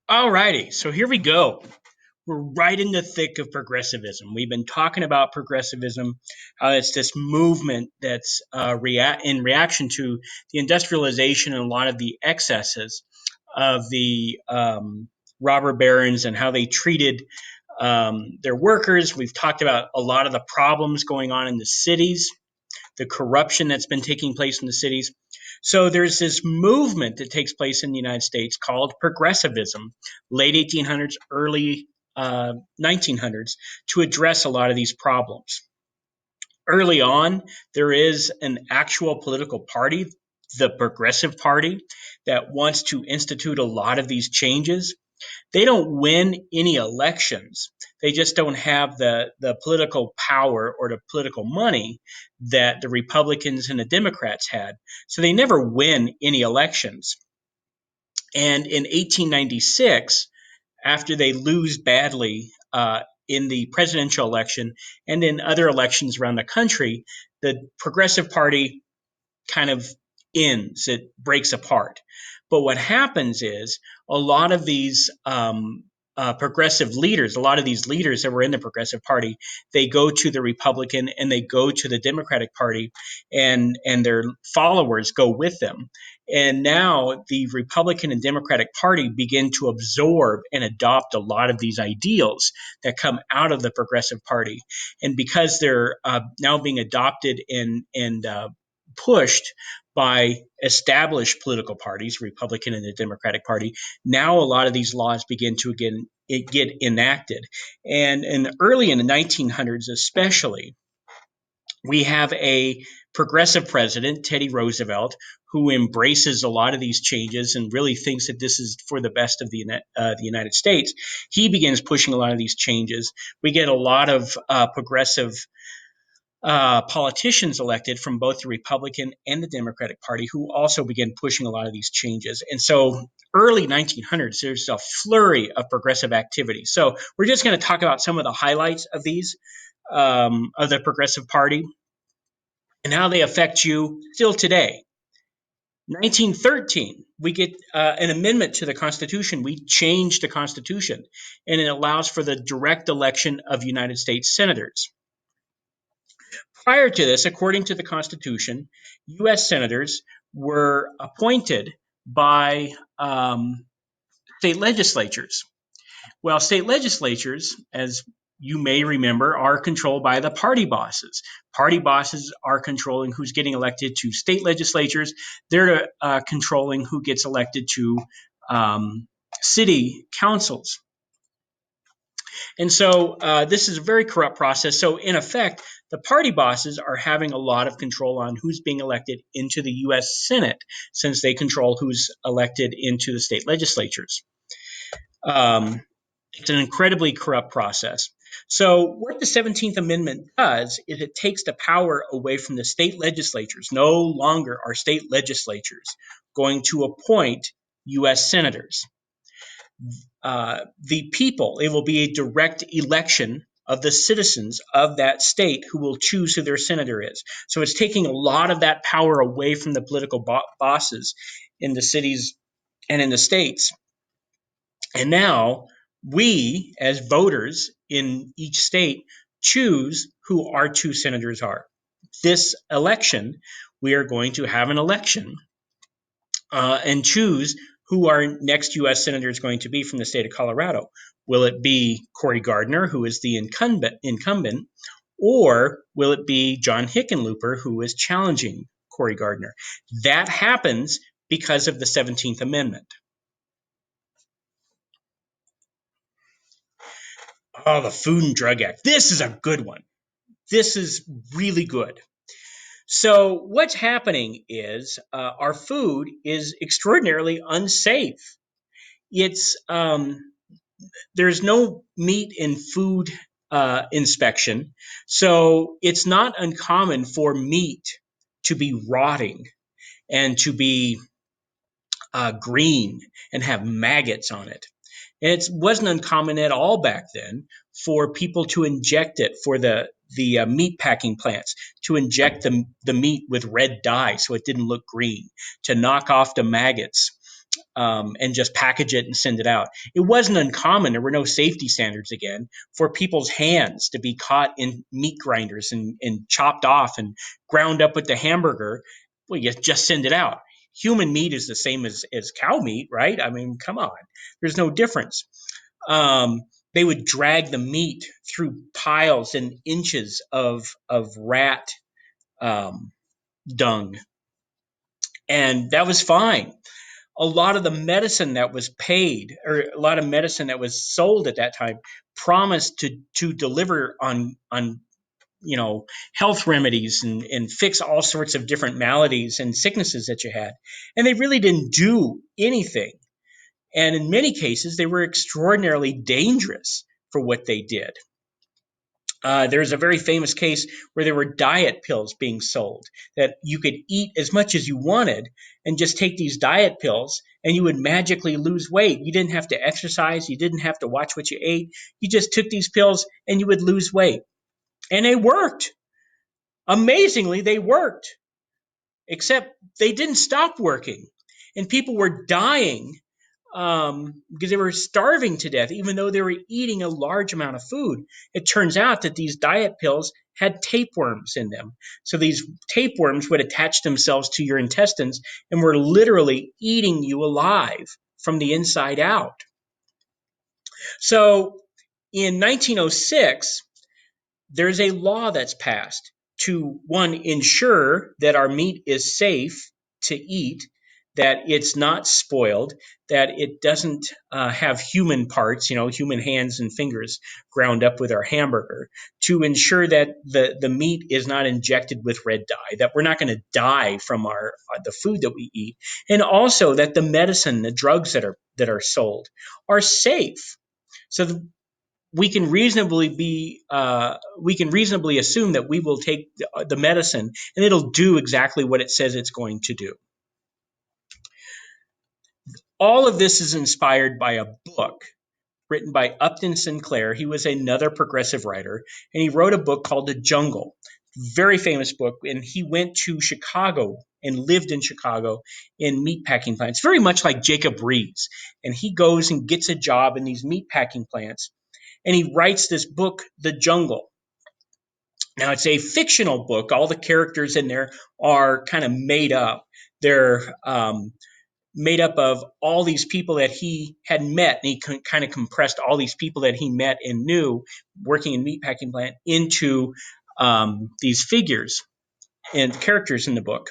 All righty, so here we go. We're right in the thick of progressivism. We've been talking about progressivism. It's this movement that's in reaction to the industrialization and a lot of the excesses of the robber barons and how they treated their workers. We've talked about a lot of the problems going on in the cities, the corruption that's been taking place in the cities. So there's this movement that takes place in the United States called progressivism, late 1800s, early 1900s, to address a lot of these problems. Early on, there is an actual political party, the Progressive Party, that wants to institute a lot of these changes. They don't win any elections. They just don't have the political power or the political money that the Republicans and the Democrats had. So they never win any elections. And in 1896, after they lose badly in the presidential election and in other elections around the country, the Progressive Party kind of ends, it breaks apart. But what happens is a lot of these progressive leaders, a lot of these leaders that were in the Progressive Party, they go to the Republican and they go to the Democratic Party, and their followers go with them. And now the Republican and Democratic Party begin to absorb and adopt a lot of these ideals that come out of the Progressive Party. And because they're now being adopted and pushed by established political parties, Republican and the Democratic Party, now a lot of these laws begin to get enacted. And early in the 1900s, especially, we have a progressive president, Teddy Roosevelt, who embraces a lot of these changes and really thinks that this is for the best of the United States. He begins pushing a lot of these changes. We get a lot of progressive politicians elected from both the Republican and the Democratic Party who also began pushing a lot of these changes. And so early 1900s, there's a flurry of progressive activity. So we're just going to talk about some of the highlights of these, of the Progressive Party and how they affect you still today. 1913, we get an amendment to the Constitution. We change the Constitution, and it allows for the direct election of United States senators. Prior to this, according to the Constitution, U.S. senators were appointed by state legislatures. Well, state legislatures, as you may remember, are controlled by the party bosses. Party bosses are controlling who's getting elected to state legislatures. They're controlling who gets elected to city councils. And so this is a very corrupt process. So in effect, the party bosses are having a lot of control on who's being elected into the U.S. Senate, since they control who's elected into the state legislatures. It's an incredibly corrupt process. So what the 17th Amendment does is it takes the power away from the state legislatures. No longer are state legislatures going to appoint U.S. senators. The people, it will be a direct election of the citizens of that state who will choose who their senator is. So it's taking a lot of that power away from the political bosses in the cities and in the states. And now we, as voters in each state, choose who our two senators are. This election, we are going to have an election and choose who our next U.S. senator is going to be from the state of Colorado. Will it be Cory Gardner, who is the incumbent, or will it be John Hickenlooper, who is challenging Cory Gardner? That happens because of the 17th Amendment. Oh, the Food and Drug Act. This is a good one. This is really good. So what's happening is our food is extraordinarily unsafe. It's there's no meat in food inspection, so it's not uncommon for meat to be rotting and to be green and have maggots on it. And it wasn't uncommon at all back then for people to inject it, for the meat packing plants to inject the meat with red dye so it didn't look green, to knock off the maggots. and just package it and send it out. It wasn't uncommon. There were no safety standards again for people's hands to be caught in meat grinders and chopped off and ground up with the hamburger. Well, you just send it out. Human meat is the same as cow meat, right? I mean, come on. There's no difference. They would drag the meat through piles and inches of rat dung, and that was fine. A lot of the medicine that was paid, or a lot of medicine that was sold at that time, promised to deliver on health remedies and fix all sorts of different maladies and sicknesses that you had, and they really didn't do anything. And in many cases, they were extraordinarily dangerous for what they did. There's a very famous case where there were diet pills being sold that you could eat as much as you wanted and just take these diet pills and you would magically lose weight. You didn't have to exercise. You didn't have to watch what you ate. You just took these pills and you would lose weight. And they worked. Amazingly, they worked, except they didn't stop working. And people were dying because they were starving to death, even though they were eating a large amount of food. It turns out that these diet pills had tapeworms in them. So these tapeworms would attach themselves to your intestines and were literally eating you alive from the inside out. So in 1906, there's a law that's passed to, one, ensure that our meat is safe to eat, that it's not spoiled, that it doesn't have human parts, human hands and fingers ground up with our hamburger, to ensure that the meat is not injected with red dye, that we're not going to die from the food that we eat, and also that the medicine, the drugs that are sold are safe. So we can reasonably assume that we will take the medicine and it'll do exactly what it says it's going to do. All of this is inspired by a book written by Upton Sinclair. He was another progressive writer, and he wrote a book called The Jungle, very famous book. And he went to Chicago and lived in Chicago in meatpacking plants, very much like Jacob Riis. And he goes and gets a job in these meatpacking plants, and he writes this book, The Jungle. Now, it's a fictional book. All the characters in there are kind of made up. They're made up of all these people that he had met, and he kind of compressed all these people that he met and knew working in meatpacking plant into these figures and characters in the book.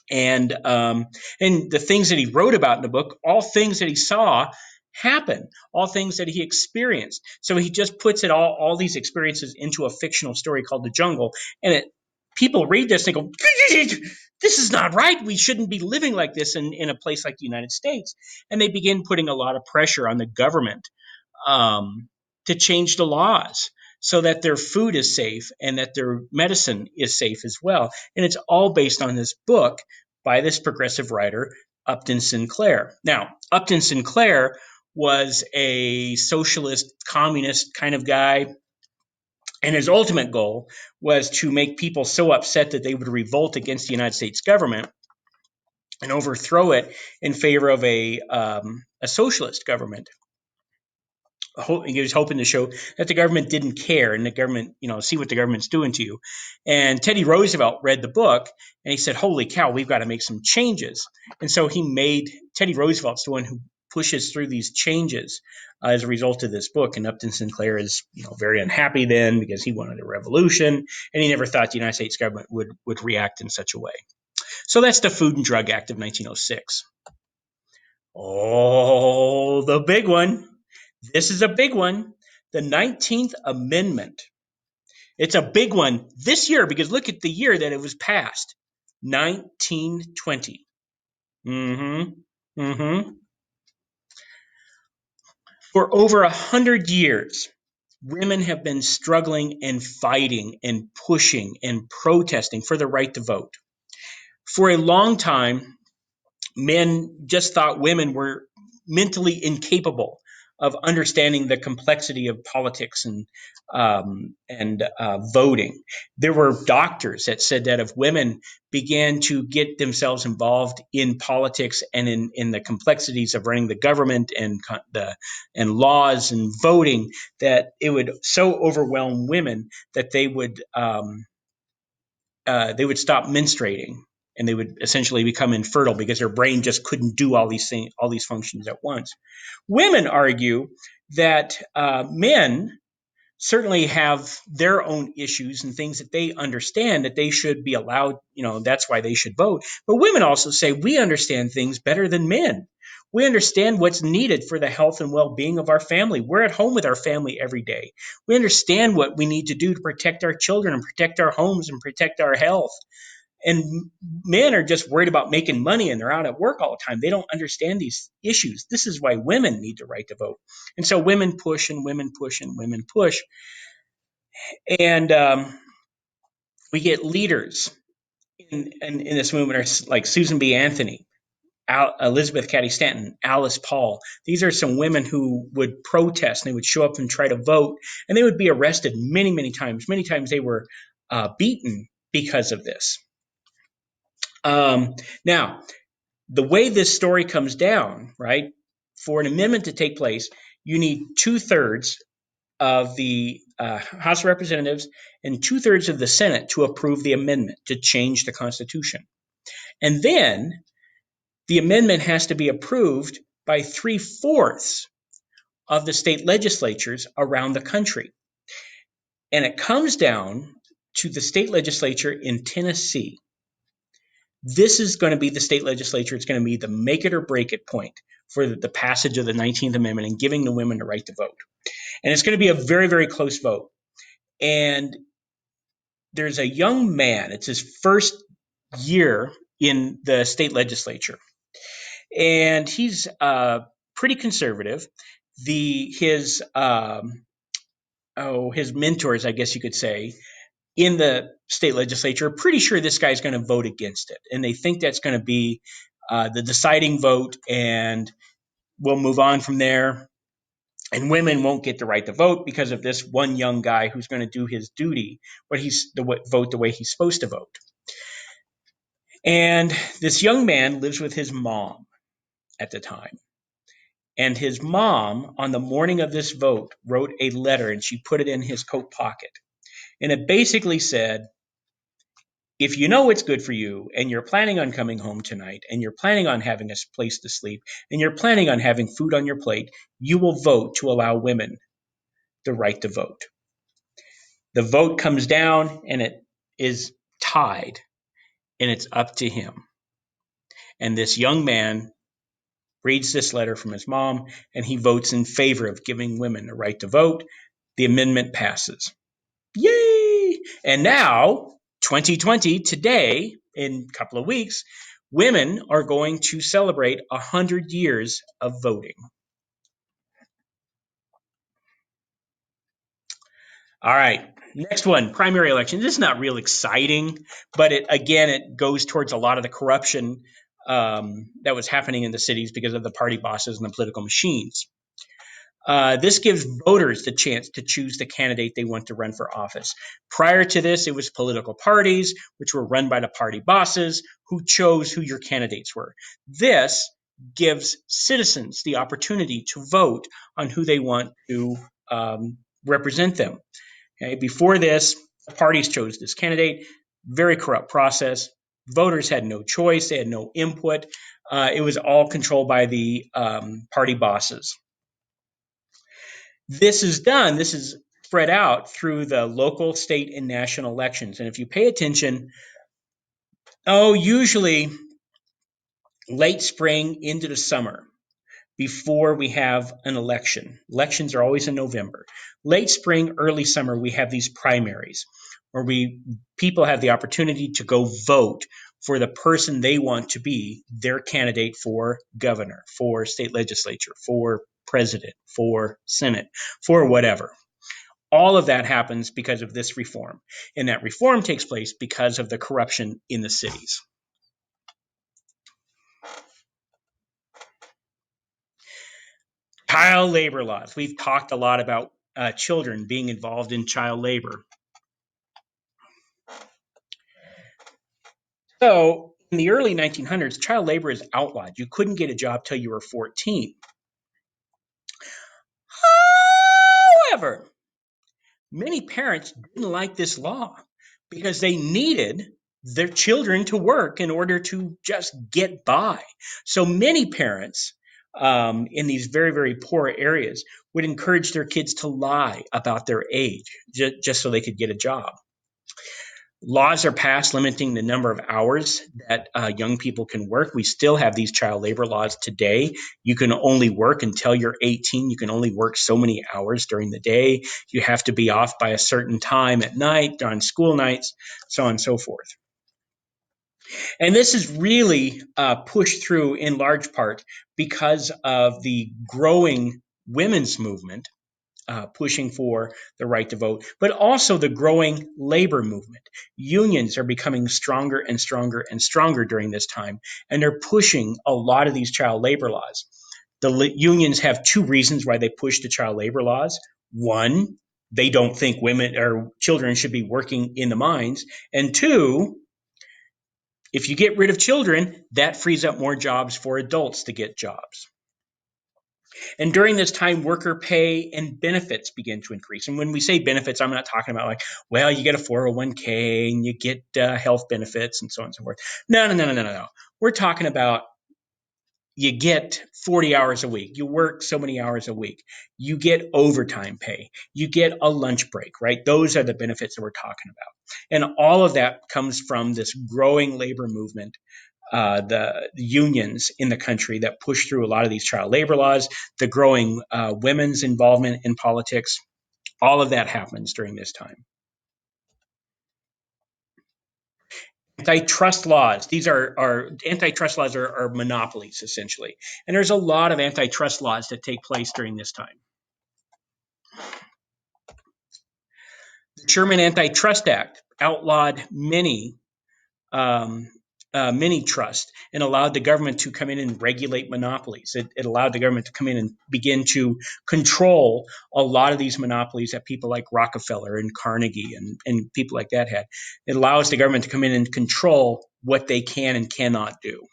And the things that he wrote about in the book, all things that he saw happen, all things that he experienced. So he just puts it all these experiences into a fictional story called The Jungle. And people read this and they go, this is not right. We shouldn't be living like this in a place like the United States. And they begin putting a lot of pressure on the government to change the laws so that their food is safe and that their medicine is safe as well. And it's all based on this book by this progressive writer, Upton Sinclair. Now, Upton Sinclair was a socialist, communist kind of guy, and his ultimate goal was to make people so upset that they would revolt against the United States government and overthrow it in favor of a socialist government. He was hoping to show that the government didn't care and the government, see what the government's doing to you. And Teddy Roosevelt read the book and he said, holy cow, we've got to make some changes. And so Teddy Roosevelt's the one who pushes through these changes as a result of this book. And Upton Sinclair is, very unhappy then because he wanted a revolution and he never thought the United States government would react in such a way. So that's the Food and Drug Act of 1906. Oh, the big one. This is a big one. The 19th Amendment. It's a big one this year because look at the year that it was passed. 1920. For over 100 years, women have been struggling and fighting and pushing and protesting for the right to vote. For a long time, men just thought women were mentally incapable of understanding the complexity of politics and voting. There were doctors that said that if women began to get themselves involved in politics and in the complexities of running the government and laws and voting, that it would so overwhelm women that they would stop menstruating, and they would essentially become infertile because their brain just couldn't do all these things, all these functions at once. Women argue that men certainly have their own issues and things that they understand that they should be allowed, that's why they should vote. But women also say we understand things better than men. We understand what's needed for the health and well-being of our family. We're at home with our family every day. We understand what we need to do to protect our children and protect our homes and protect our health. And men are just worried about making money, and they're out at work all the time. They don't understand these issues. This is why women need the right to vote. And so women push and women push and women push. And we get leaders in this movement are like Susan B. Anthony, Elizabeth Cady Stanton, Alice Paul. These are some women who would protest, and they would show up and try to vote, and they would be arrested many, many times. Many times they were beaten because of this. Now, the way this story comes down, right, for an amendment to take place, you need 2/3 of the House of Representatives and 2/3 of the Senate to approve the amendment to change the Constitution. And then the amendment has to be approved by 3/4 of the state legislatures around the country. And it comes down to the state legislature in Tennessee. This is going to be the state legislature. It's going to be the make it or break it point for the passage of the 19th Amendment and giving the women the right to vote. And it's going to be a very, very close vote. And there's a young man, it's his first year in the state legislature, and he's pretty conservative. His mentors, I guess you could say, in the state legislature are pretty sure this guy's going to vote against it, and they think that's going to be the deciding vote, and we'll move on from there. And women won't get the right to vote because of this one young guy who's going to do his duty, vote the way he's supposed to vote. And this young man lives with his mom at the time. And his mom, on the morning of this vote, wrote a letter, and she put it in his coat pocket. And it basically said, if you know it's good for you, and you're planning on coming home tonight, and you're planning on having a place to sleep, and you're planning on having food on your plate, you will vote to allow women the right to vote. The vote comes down, and it is tied, and it's up to him. And this young man reads this letter from his mom, and he votes in favor of giving women the right to vote. The amendment passes. Yay! And now, 2020, today, in a couple of weeks, women are going to celebrate 100 years of voting. All right, next one, primary elections. This is not real exciting, but it goes towards a lot of the corruption that was happening in the cities because of the party bosses and the political machines. This gives voters the chance to choose the candidate they want to run for office. Prior to this, it was political parties, which were run by the party bosses, who chose who your candidates were. This gives citizens the opportunity to vote on who they want to represent them. Okay? Before this, the parties chose this candidate. Very corrupt process. Voters had no choice. They had no input. It was all controlled by the party bosses. This is spread out through the local, state, and national elections. And if you pay attention, usually late spring into the summer before we have an election. Elections are always in November. Late spring, early summer, we have these primaries where people have the opportunity to go vote for the person they want to be their candidate for governor, for state legislature, for president, for Senate, for whatever. All of that happens because of this reform. And that reform takes place because of the corruption in the cities. Child labor laws. We've talked a lot about children being involved in child labor. So in the early 1900s, child labor is outlawed. You couldn't get a job till you were 14. However, many parents didn't like this law because they needed their children to work in order to just get by. So many parents in these very, very poor areas would encourage their kids to lie about their age just so they could get a job. Laws are passed limiting the number of hours that young people can work. We still have these child labor laws today. You can only work until you're 18. You can only work so many hours during the day. You have to be off by a certain time at night, on school nights, so on and so forth. And this is really pushed through in large part because of the growing women's movement pushing for the right to vote, but also the growing labor movement. Unions are becoming stronger and stronger and stronger during this time, and they're pushing a lot of these child labor laws. The unions have two reasons why they push the child labor laws. One, they don't think women or children should be working in the mines. And two, if you get rid of children, that frees up more jobs for adults to get jobs. And during this time, worker pay and benefits begin to increase. And when we say benefits, I'm not talking about like, well, you get a 401k and you get health benefits and so on and so forth. No. We're talking about you get 40 hours a week. You work so many hours a week. You get overtime pay. You get a lunch break, right? Those are the benefits that we're talking about. And all of that comes from this growing labor movement, the unions in the country that push through a lot of these child labor laws, the growing women's involvement in politics. All of that happens during this time. Antitrust laws. These are antitrust laws are monopolies, essentially. And there's a lot of antitrust laws that take place during this time. The Sherman Antitrust Act outlawed many trust and allowed the government to come in and regulate monopolies. It allowed the government to come in and begin to control a lot of these monopolies that people like Rockefeller and Carnegie and people like that had. It allows the government to come in and control what they can and cannot do.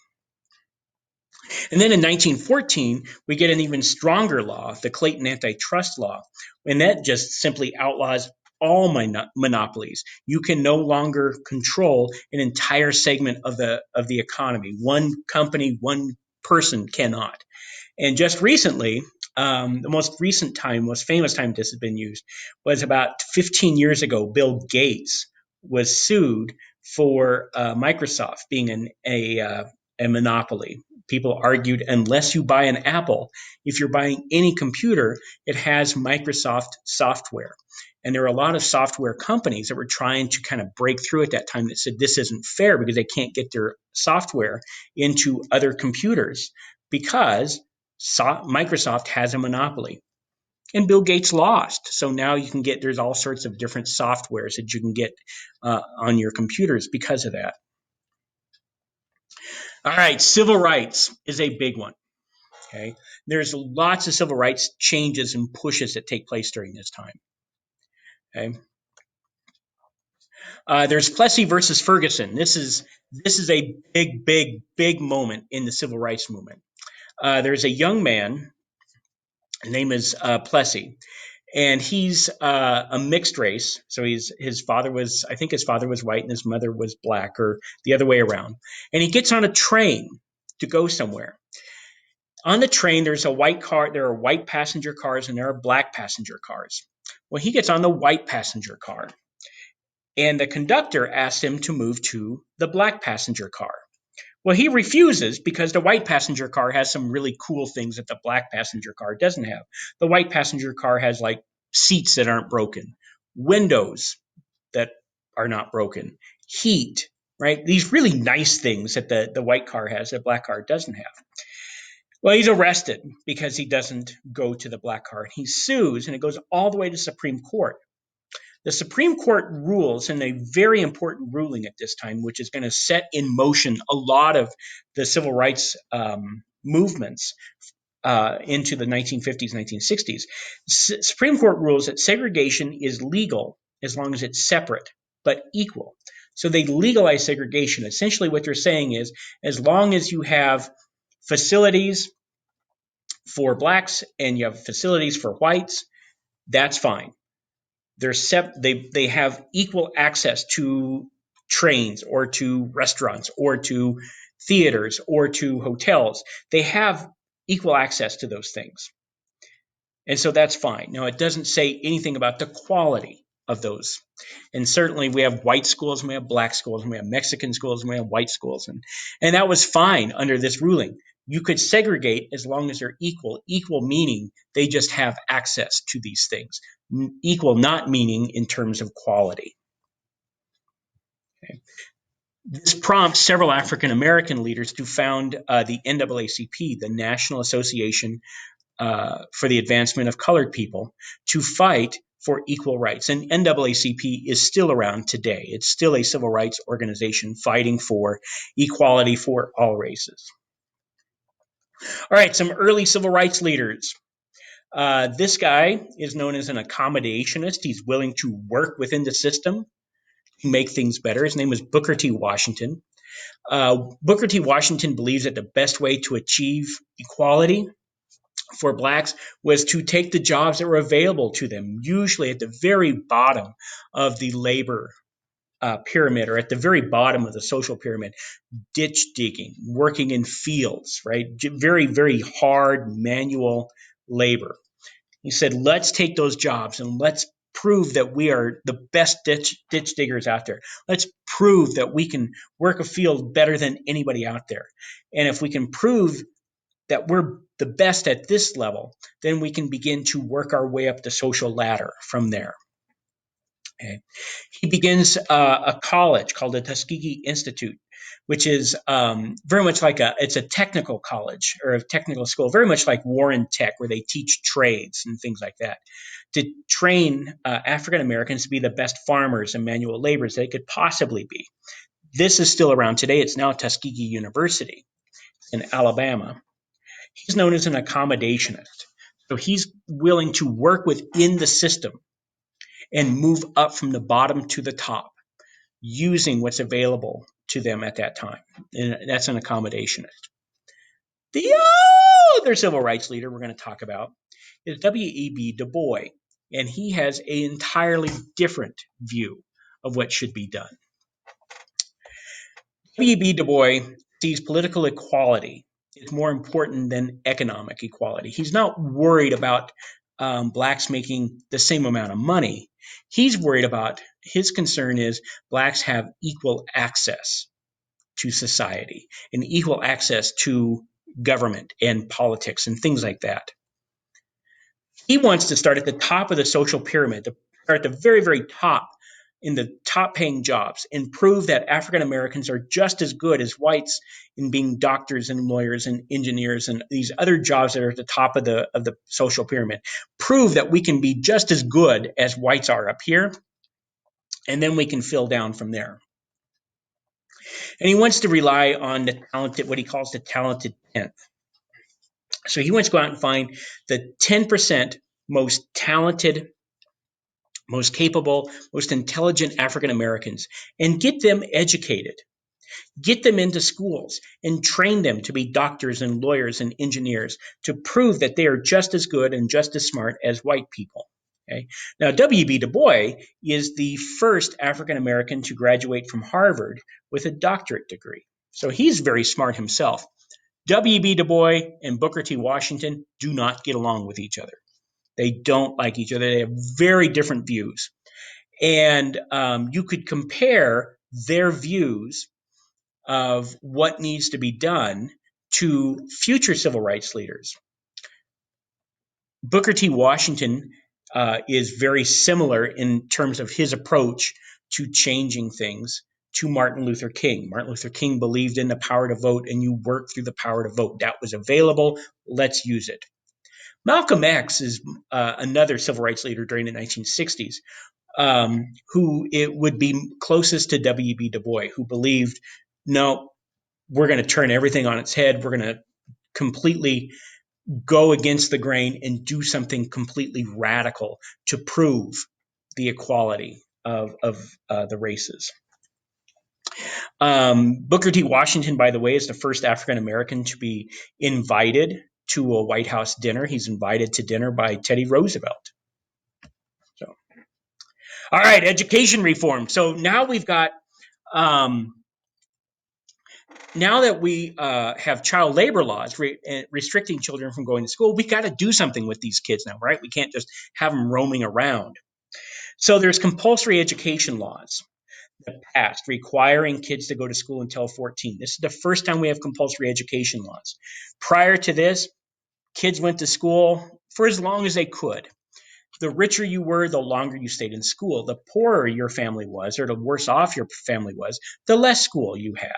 And then in 1914, we get an even stronger law, the Clayton Antitrust Law, and that just simply outlaws all monopolies. You can no longer control an entire segment of the economy. One company, one person cannot. And just recently, the most famous time this has been used was about 15 years ago. Bill Gates was sued for Microsoft being a monopoly. People argued unless you buy an Apple, if you're buying any computer, it has Microsoft software. And there are a lot of software companies that were trying to kind of break through at that time that said this isn't fair because they can't get their software into other computers because Microsoft has a monopoly. And Bill Gates lost. So now there's all sorts of different softwares that you can get on your computers because of that. All right, civil rights is a big one. Okay, there's lots of civil rights changes and pushes that take place during this time. Okay, there's Plessy versus Ferguson. This is a big moment in the civil rights movement. There's a young man. His name is Plessy, and he's a mixed race. So his father was white and his mother was black, or the other way around. And he gets on a train to go somewhere. On the train, there's a white car. There are white passenger cars and there are black passenger cars. Well, he gets on the white passenger car, and the conductor asks him to move to the black passenger car. Well, he refuses because the white passenger car has some really cool things that the black passenger car doesn't have. The white passenger car has like seats that aren't broken, windows that are not broken, heat, right? These really nice things that the white car has that black car doesn't have. Well, he's arrested because he doesn't go to the black car. He sues, and it goes all the way to Supreme Court. The Supreme Court rules in a very important ruling at this time, which is going to set in motion a lot of the civil rights movements into the 1950s, 1960s, Supreme Court rules that segregation is legal as long as it's separate but equal. So they legalize segregation. Essentially, what they're saying is, as long as you have facilities for blacks and you have facilities for whites, that's fine. They have equal access to trains or to restaurants or to theaters or to hotels. They have equal access to those things. And so that's fine. Now, it doesn't say anything about the quality of those. And certainly we have white schools and we have black schools and we have Mexican schools and we have white schools. And that was fine under this ruling. You could segregate as long as they're equal. Equal meaning they just have access to these things. Equal not meaning in terms of quality. Okay. This prompts several African American leaders to found the NAACP, the National Association for the Advancement of Colored People, to fight for equal rights. And NAACP is still around today. It's still a civil rights organization fighting for equality for all races. All right, some early civil rights leaders. This guy is known as an accommodationist. He's willing to work within the system to make things better. His name was Booker T. Washington. Booker T. Washington believes that the best way to achieve equality for blacks was to take the jobs that were available to them, usually at the very bottom of the labor pyramid or at the very bottom of the social pyramid, ditch digging, working in fields, right? Very, very hard manual labor. He said, let's take those jobs and let's prove that we are the best ditch diggers out there. Let's prove that we can work a field better than anybody out there. And if we can prove that we're the best at this level, then we can begin to work our way up the social ladder from there. Okay. He begins a college called the Tuskegee Institute, which is very much like it's a technical college or a technical school, very much like Warren Tech, where they teach trades and things like that, to train African Americans to be the best farmers and manual laborers they could possibly be. This is still around today. It's now Tuskegee University in Alabama. He's known as an accommodationist. So he's willing to work within the system and move up from the bottom to the top using what's available to them at that time. And that's an accommodationist. The other civil rights leader we're going to talk about is W.E.B. Du Bois, and he has an entirely different view of what should be done. W.E.B. Du Bois sees political equality is more important than economic equality. He's not worried about blacks making the same amount of money. He's worried about, his concern is blacks have equal access to society and equal access to government and politics and things like that. He wants to start at the top of the social pyramid, to start at the very, very top in the top paying jobs and prove that African Americans are just as good as whites in being doctors and lawyers and engineers and these other jobs that are at the top of the social pyramid. Prove that we can be just as good as whites are up here, and then we can fill down from there. And he wants to rely on the talented, what he calls the talented 10th. So he wants to go out and find the 10% most talented, most capable, most intelligent African Americans and get them educated, get them into schools and train them to be doctors and lawyers and engineers to prove that they are just as good and just as smart as white people. Okay. Now, W.B. Du Bois is the first African American to graduate from Harvard with a doctorate degree. So he's very smart himself. W.B. Du Bois and Booker T. Washington do not get along with each other. They don't like each other. They have very different views. And you could compare their views of what needs to be done to future civil rights leaders. Booker T. Washington is very similar in terms of his approach to changing things to Martin Luther King. Martin Luther King believed in the power to vote, and you work through the power to vote. That was available. Let's use it. Malcolm X is another civil rights leader during the 1960s, who it would be closest to W.B. Du Bois, who believed, no, we're going to turn everything on its head. We're going to completely go against the grain and do something completely radical to prove the equality of the races. Booker T. Washington, by the way, is the first African American to be invited to a White House dinner. He's invited to dinner by Teddy Roosevelt. So, all right, education reform. So now we've got, now that we have child labor laws restricting children from going to school, we got to do something with these kids now, right? We can't just have them roaming around. So there's compulsory education laws that passed requiring kids to go to school until 14. This is the first time we have compulsory education laws. Prior to this, kids went to school for as long as they could. The richer you were, the longer you stayed in school. The poorer your family was, or the worse off your family was, the less school you had.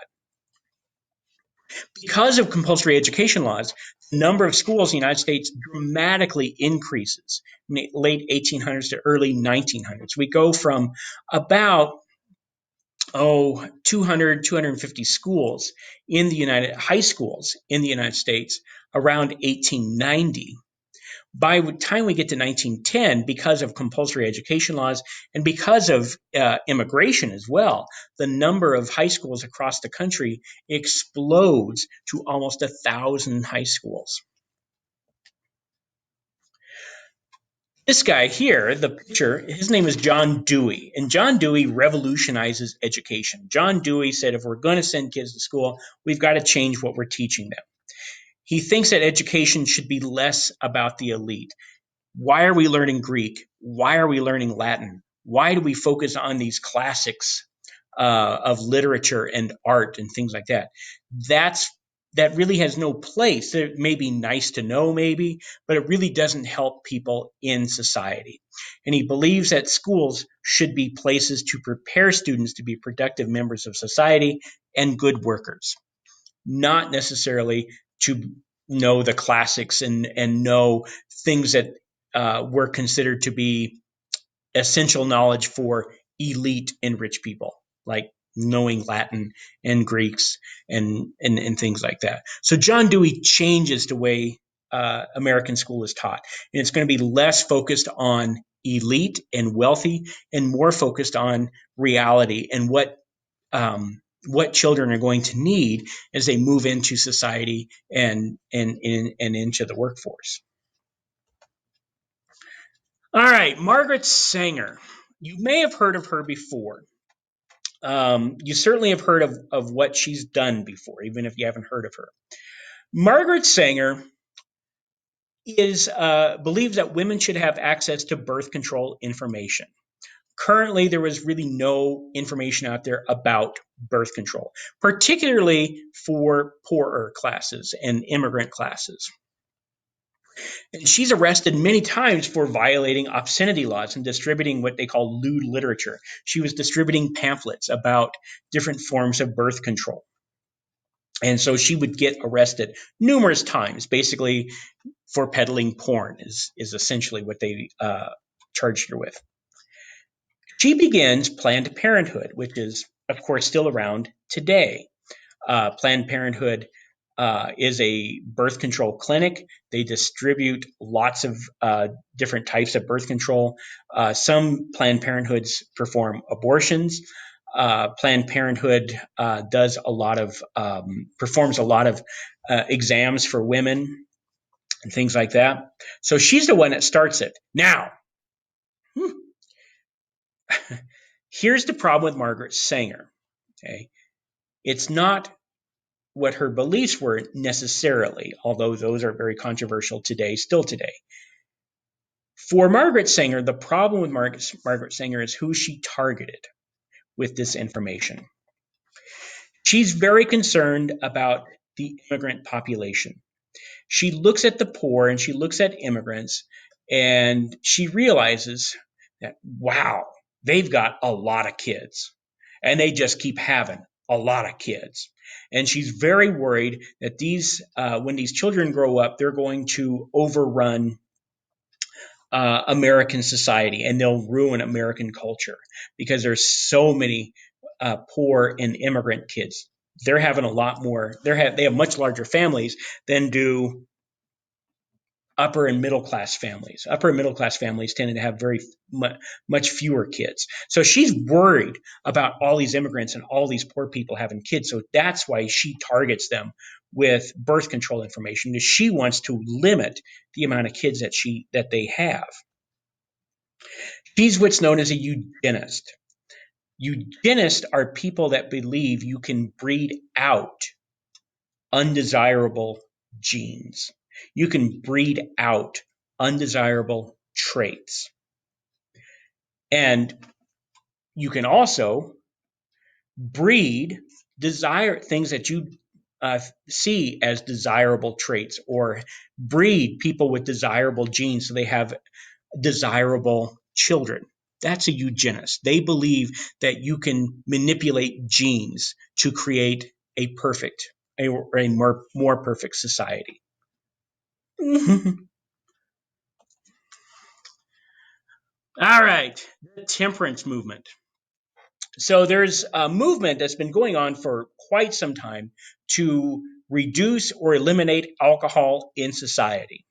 Because of compulsory education laws, the number of schools in the United States dramatically increases in the late 1800s to early 1900s. We go from about 200, 250 schools in the high schools in the United States around 1890. By the time we get to 1910, because of compulsory education laws and because of immigration as well, the number of high schools across the country explodes to almost 1,000 high schools. This guy here, the picture, his name is John Dewey, and John Dewey revolutionizes education. John Dewey said, if we're going to send kids to school, we've got to change what we're teaching them. He thinks that education should be less about the elite. Why are we learning Greek? Why are we learning Latin? Why do we focus on these classics of literature and art and things like that? That really has no place. It may be nice to know, maybe, but it really doesn't help people in society. And he believes that schools should be places to prepare students to be productive members of society and good workers, not necessarily to know the classics and know things that were considered to be essential knowledge for elite and rich people, like knowing Latin and Greeks and things like that. So John Dewey changes the way American school is taught. And it's going to be less focused on elite and wealthy and more focused on reality and what children are going to need as they move into society and into the workforce. All right, Margaret Sanger. You may have heard of her before. You certainly have heard of what she's done before, even if you haven't heard of her. Margaret Sanger believes that women should have access to birth control information. Currently, there was really no information out there about birth control, particularly for poorer classes and immigrant classes. And she's arrested many times for violating obscenity laws and distributing what they call lewd literature. She was distributing pamphlets about different forms of birth control. And so she would get arrested numerous times, basically for peddling porn is essentially what they charged her with. She begins Planned Parenthood, which is, of course, still around today. Planned Parenthood is a birth control clinic. They distribute lots of different types of birth control. Some Planned Parenthoods perform abortions. Planned Parenthood performs a lot of exams for women and things like that. So she's the one that starts it. Now, here's the problem with Margaret Sanger. Okay, it's not what her beliefs were necessarily, although those are very controversial today, still today. For Margaret Sanger, the problem with Margaret Sanger is who she targeted with this information. She's very concerned about the immigrant population. She looks at the poor and she looks at immigrants and she realizes that, wow, they've got a lot of kids and they just keep having a lot of kids. And she's very worried that when these children grow up, they're going to overrun American society and they'll ruin American culture because there's so many poor and immigrant kids. They're having a lot more. They have much larger families than do upper and middle class families. Upper and middle class families tended to have very much fewer kids. So she's worried about all these immigrants and all these poor people having kids. So that's why she targets them with birth control information, because she wants to limit the amount of kids that they have. She's what's known as a eugenist. Eugenists are people that believe you can breed out undesirable genes. You can breed out undesirable traits. And you can also breed things that you see as desirable traits, or breed people with desirable genes so they have desirable children. That's a eugenist. They believe that you can manipulate genes to create a more perfect society. All right, the temperance movement. So there's a movement that's been going on for quite some time to reduce or eliminate alcohol in society.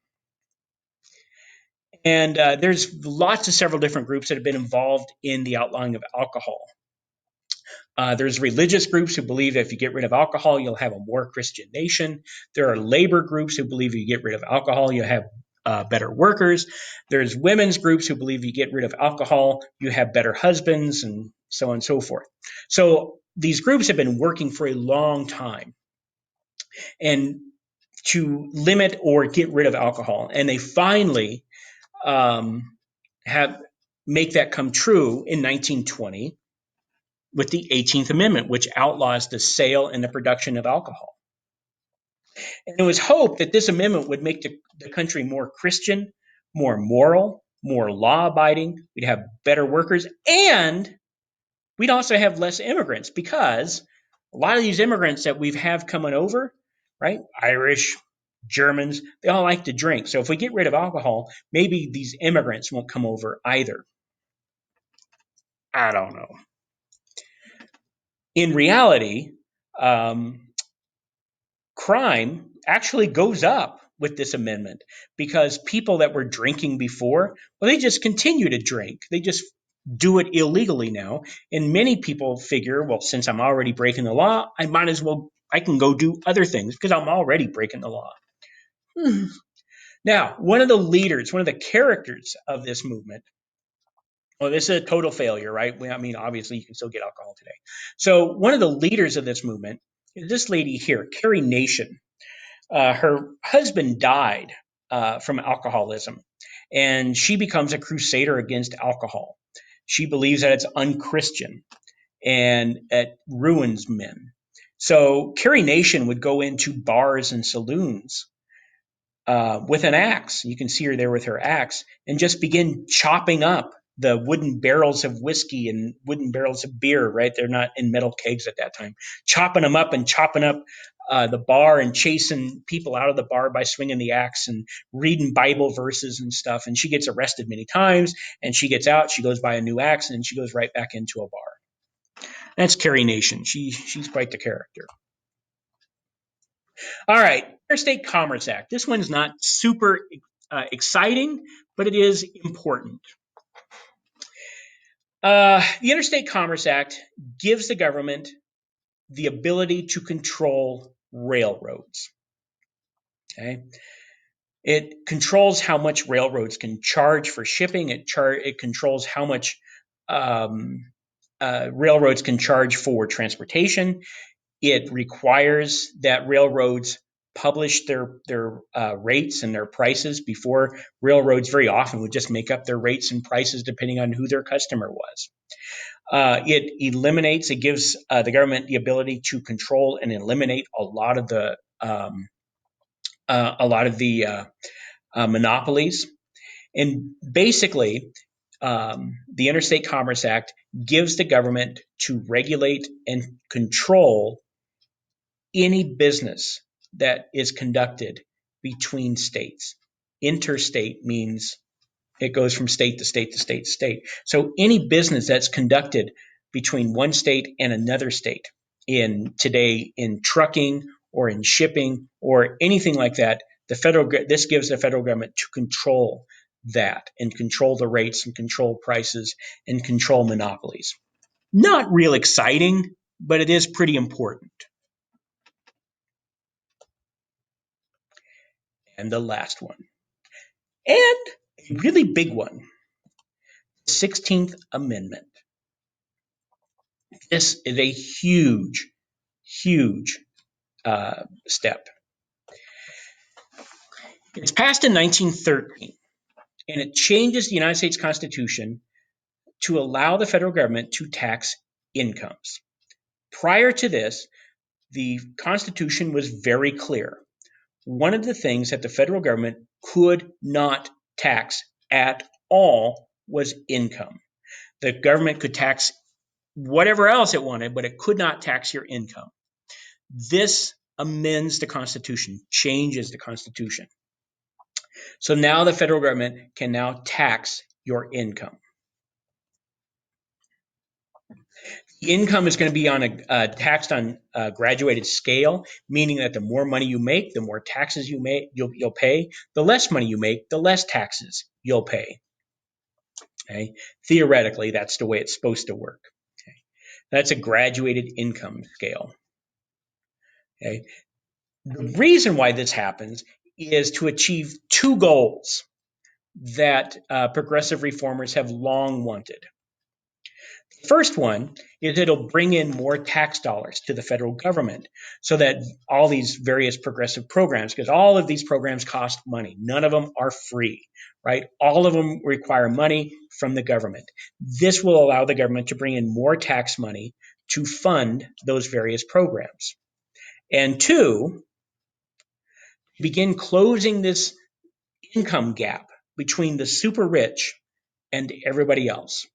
And there's several different groups that have been involved in the outlawing of alcohol. There's religious groups who believe that if you get rid of alcohol, you'll have a more Christian nation. There are labor groups who believe if you get rid of alcohol, you'll have better workers. There's women's groups who believe you get rid of alcohol, you have better husbands, and so on and so forth. So these groups have been working for a long time and to limit or get rid of alcohol. And they finally have make that come true in 1920 with the 18th Amendment, which outlaws the sale and the production of alcohol. And it was hoped that this amendment would make the country more Christian, more moral, more law-abiding. We'd have better workers, and we'd also have less immigrants, because a lot of these immigrants that we have coming over, right, Irish, Germans, they all like to drink. So if we get rid of alcohol, maybe these immigrants won't come over either. I don't know. In reality, crime actually goes up with this amendment, because people that were drinking before, well, they just continue to drink. They just do it illegally now. And many people figure, well, since I'm already breaking the law, I can go do other things because I'm already breaking the law. Now, one of the characters of this movement, well, this is a total failure, right? I mean, obviously, you can still get alcohol today. So one of the leaders of this movement is this lady here, Carrie Nation. Her husband died from alcoholism, and she becomes a crusader against alcohol. She believes that it's unchristian and it ruins men. So Carrie Nation would go into bars and saloons with an axe. You can see her there with her axe, and just begin chopping up the wooden barrels of whiskey and wooden barrels of beer, right? They're not in metal kegs at that time. Chopping them up and chopping up the bar and chasing people out of the bar by swinging the axe and reading Bible verses and stuff. And she gets arrested many times, and she gets out, she goes buy a new axe, and she goes right back into a bar. That's Carrie Nation. She's quite the character. All right, Interstate Commerce Act. This one's not super exciting, but it is important. The Interstate Commerce Act gives the government the ability to control railroads. Okay, it controls how much railroads can charge for shipping. It controls how much railroads can charge for transportation. It requires that railroads publish their rates and their prices. Before, railroads very often would just make up their rates and prices depending on who their customer was. It gives the government the ability to control and eliminate a lot of the monopolies. And basically, the Interstate Commerce Act gives the government to regulate and control any business that is conducted between states. Interstate means it goes from state to state to state to state. So any business that's conducted between one state and another state, in trucking or in shipping or anything like that, This gives the federal government to control that and control the rates and control prices and control monopolies. Not real exciting, but it is pretty important. And the last one, and a really big one, the 16th Amendment. This is a huge, huge step. It's passed in 1913, and it changes the United States Constitution to allow the federal government to tax incomes. Prior to this, the Constitution was very clear. One of the things that the federal government could not tax at all was income. The government could tax whatever else it wanted, but it could not tax your income. This amends the Constitution, changes the Constitution. So now the federal government can now tax your income. The income is going to be on taxed on a graduated scale, meaning that the more money you make, the more taxes you'll pay. The less money you make, the less taxes you'll pay. Okay? Theoretically, that's the way it's supposed to work. Okay? That's a graduated income scale. Okay? The reason why this happens is to achieve two goals that progressive reformers have long wanted. The first one is it'll bring in more tax dollars to the federal government so that all these various progressive programs, because all of these programs cost money. None of them are free, right? All of them require money from the government. This will allow the government to bring in more tax money to fund those various programs. And two, begin closing this income gap between the super rich and everybody else.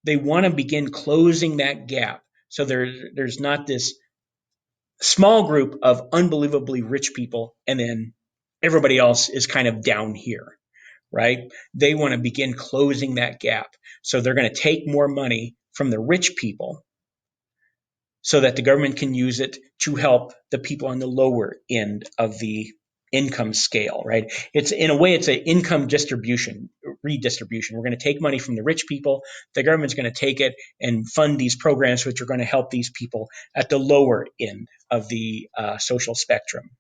They want to begin closing that gap so there's not this small group of unbelievably rich people and then everybody else is kind of down here, right? They want to begin closing that gap. So they're going to take more money from the rich people so that the government can use it to help the people on the lower end of the income scale, right? It's in a way, it's an income redistribution. We're going to take money from the rich people. The government's going to take it and fund these programs, which are going to help these people at the lower end of the social spectrum.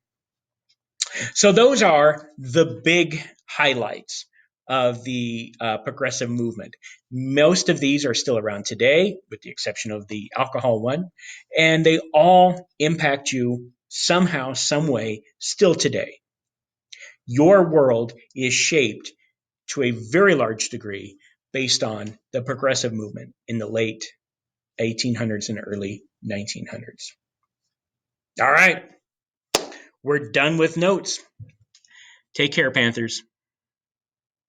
So those are the big highlights of the progressive movement. Most of these are still around today, with the exception of the alcohol one, and they all impact you somehow, some way, still today. Your world is shaped to a very large degree based on the progressive movement in the late 1800s and early 1900s. All right, we're done with notes. Take care, Panthers.